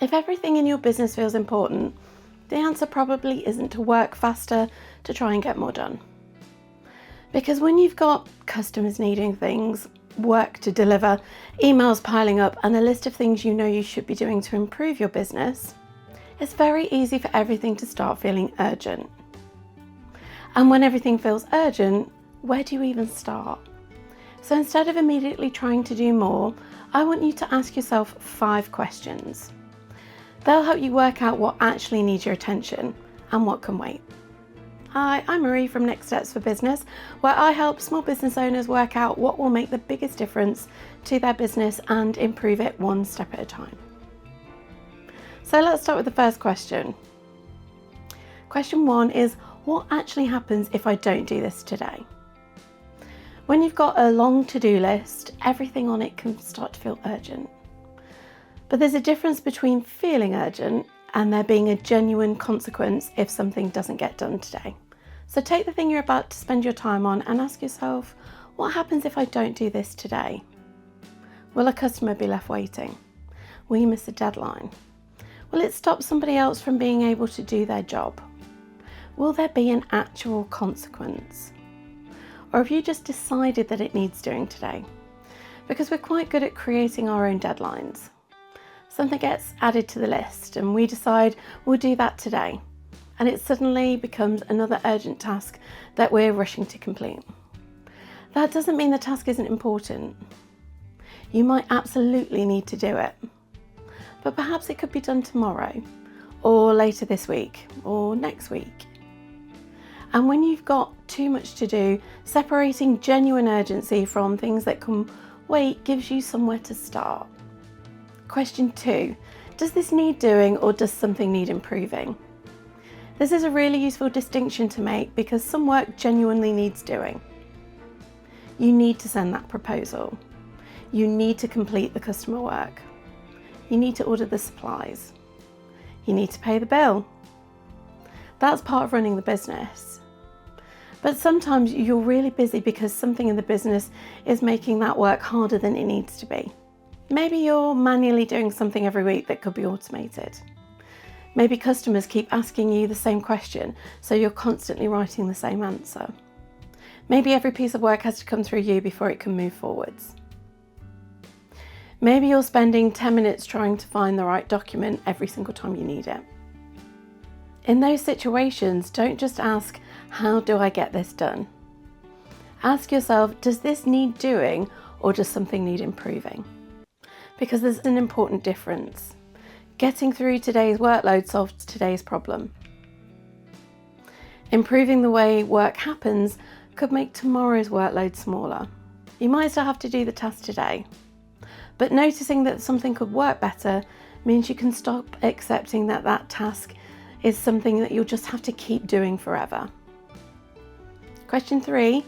If everything in your business feels important, the answer probably isn't to work faster to try and get more done. Because when you've got customers needing things, work to deliver, emails piling up, and a list of things you know you should be doing to improve your business, it's very easy for everything to start feeling urgent. And when everything feels urgent, where do you even start? So instead of immediately trying to do more, I want you to ask yourself 5 questions. They'll help you work out what actually needs your attention and what can wait. Hi, I'm Marie from Next Steps for Business, where I help small business owners work out what will make the biggest difference to their business and improve it one step at a time. So let's start with the first question. Question 1 is, what actually happens if I don't do this today? When you've got a long to-do list, everything on it can start to feel urgent. But there's a difference between feeling urgent and there being a genuine consequence if something doesn't get done today. So take the thing you're about to spend your time on and ask yourself, what happens if I don't do this today? Will a customer be left waiting? Will you miss a deadline? Will it stop somebody else from being able to do their job? Will there be an actual consequence? Or have you just decided that it needs doing today? Because we're quite good at creating our own deadlines. Something gets added to the list and we decide we'll do that today. And it suddenly becomes another urgent task that we're rushing to complete. That doesn't mean the task isn't important. You might absolutely need to do it. But perhaps it could be done tomorrow, or later this week, or next week. And when you've got too much to do, separating genuine urgency from things that can wait gives you somewhere to start. Question 2, does this need doing or does something need improving? This is a really useful distinction to make because some work genuinely needs doing. You need to send that proposal. You need to complete the customer work. You need to order the supplies. You need to pay the bill. That's part of running the business. But sometimes you're really busy because something in the business is making that work harder than it needs to be. Maybe you're manually doing something every week that could be automated. Maybe customers keep asking you the same question, so you're constantly writing the same answer. Maybe every piece of work has to come through you before it can move forwards. Maybe you're spending 10 minutes trying to find the right document every single time you need it. In those situations, don't just ask, how do I get this done? Ask yourself, does this need doing or does something need improving? Because there's an important difference. Getting through today's workload solves today's problem. Improving the way work happens could make tomorrow's workload smaller. You might still have to do the task today, but noticing that something could work better means you can stop accepting that that task is something that you'll just have to keep doing forever. Question 3,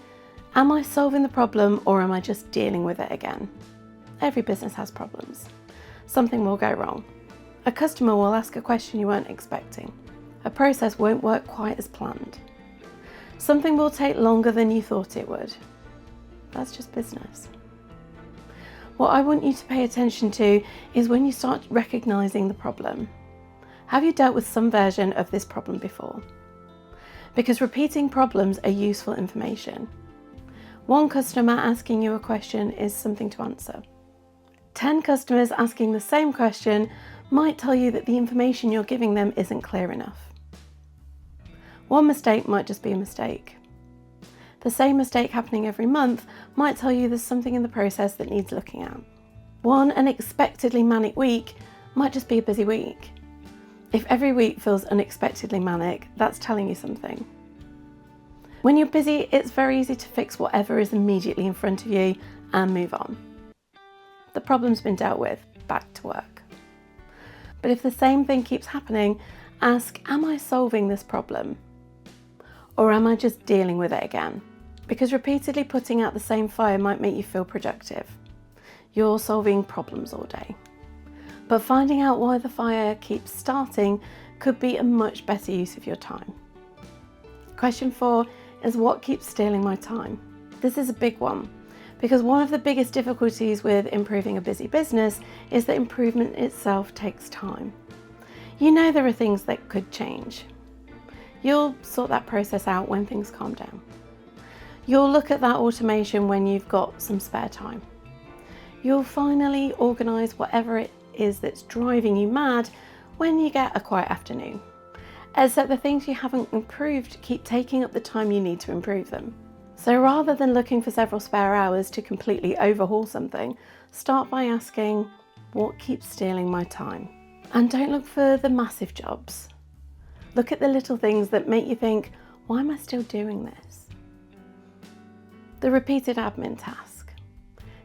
am I solving the problem or am I just dealing with it again? Every business has problems. Something will go wrong. A customer will ask a question you weren't expecting. A process won't work quite as planned. Something will take longer than you thought it would. That's just business. What I want you to pay attention to is when you start recognizing the problem. Have you dealt with some version of this problem before? Because repeating problems are useful information. One customer asking you a question is something to answer. 10 customers asking the same question might tell you that the information you're giving them isn't clear enough. One mistake might just be a mistake. The same mistake happening every month might tell you there's something in the process that needs looking at. One unexpectedly manic week might just be a busy week. If every week feels unexpectedly manic, that's telling you something. When you're busy, it's very easy to fix whatever is immediately in front of you and move on. The problem's been dealt with, back to work. But if the same thing keeps happening, ask, am I solving this problem? Or am I just dealing with it again? Because repeatedly putting out the same fire might make you feel productive. You're solving problems all day. But finding out why the fire keeps starting could be a much better use of your time. Question 4 is, what keeps stealing my time? This is a big one, because one of the biggest difficulties with improving a busy business is that improvement itself takes time. You know there are things that could change. You'll sort that process out when things calm down. You'll look at that automation when you've got some spare time. You'll finally organise whatever it is that's driving you mad when you get a quiet afternoon. Except the things you haven't improved keep taking up the time you need to improve them. So rather than looking for several spare hours to completely overhaul something, start by asking, what keeps stealing my time? And don't look for the massive jobs. Look at the little things that make you think, why am I still doing this? The repeated admin task,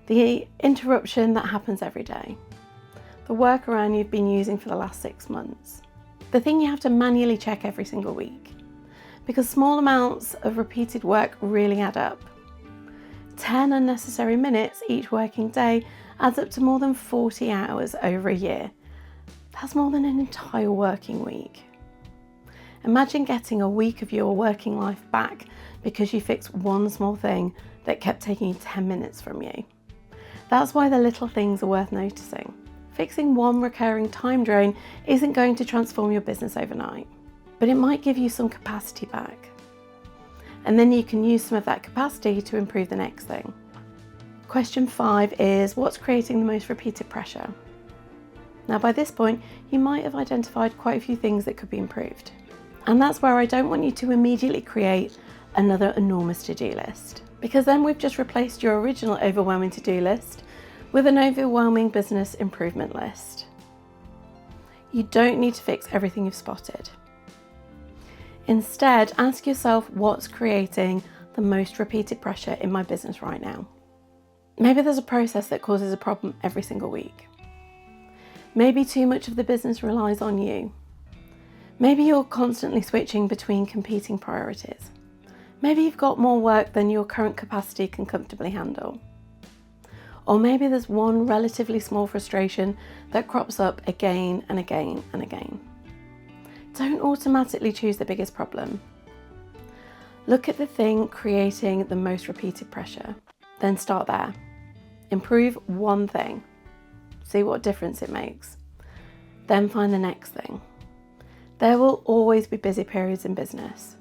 the interruption that happens every day, the workaround you've been using for the last 6 months, the thing you have to manually check every single week, because small amounts of repeated work really add up. 10 unnecessary minutes each working day adds up to more than 40 hours over a year. That's more than an entire working week. Imagine getting a week of your working life back because you fixed one small thing that kept taking you 10 minutes from you. That's why the little things are worth noticing. Fixing one recurring time drain isn't going to transform your business overnight, but it might give you some capacity back. And then you can use some of that capacity to improve the next thing. Question 5 is, what's creating the most repeated pressure? Now by this point, you might have identified quite a few things that could be improved. And that's where I don't want you to immediately create another enormous to-do list, because then we've just replaced your original overwhelming to-do list with an overwhelming business improvement list. You don't need to fix everything you've spotted. Instead, ask yourself what's creating the most repeated pressure in my business right now. Maybe there's a process that causes a problem every single week. Maybe too much of the business relies on you. Maybe you're constantly switching between competing priorities. Maybe you've got more work than your current capacity can comfortably handle. Or maybe there's one relatively small frustration that crops up again and again and again. Don't automatically choose the biggest problem. Look at the thing creating the most repeated pressure, then start there. Improve one thing. See what difference it makes. Then find the next thing. There will always be busy periods in business.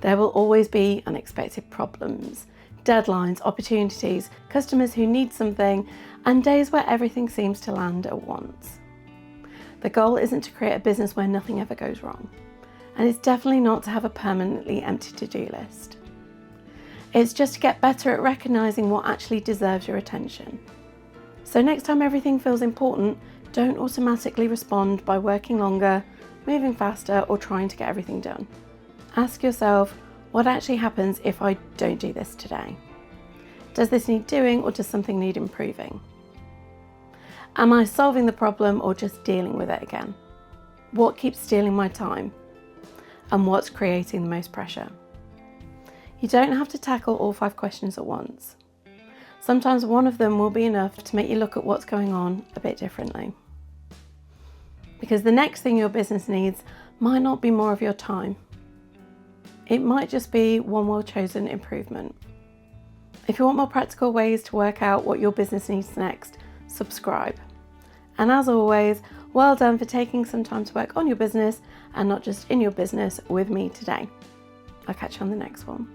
There will always be unexpected problems, deadlines, opportunities, customers who need something, and days where everything seems to land at once. The goal isn't to create a business where nothing ever goes wrong, and it's definitely not to have a permanently empty to-do list. It's just to get better at recognising what actually deserves your attention. So next time everything feels important, don't automatically respond by working longer, moving faster, or trying to get everything done. Ask yourself, what actually happens if I don't do this today? Does this need doing, or does something need improving? Am I solving the problem or just dealing with it again? What keeps stealing my time? And what's creating the most pressure? You don't have to tackle all 5 questions at once. Sometimes one of them will be enough to make you look at what's going on a bit differently. Because the next thing your business needs might not be more of your time. It might just be one well-chosen improvement. If you want more practical ways to work out what your business needs next, subscribe. And as always, well done for taking some time to work on your business and not just in your business with me today. I'll catch you on the next one.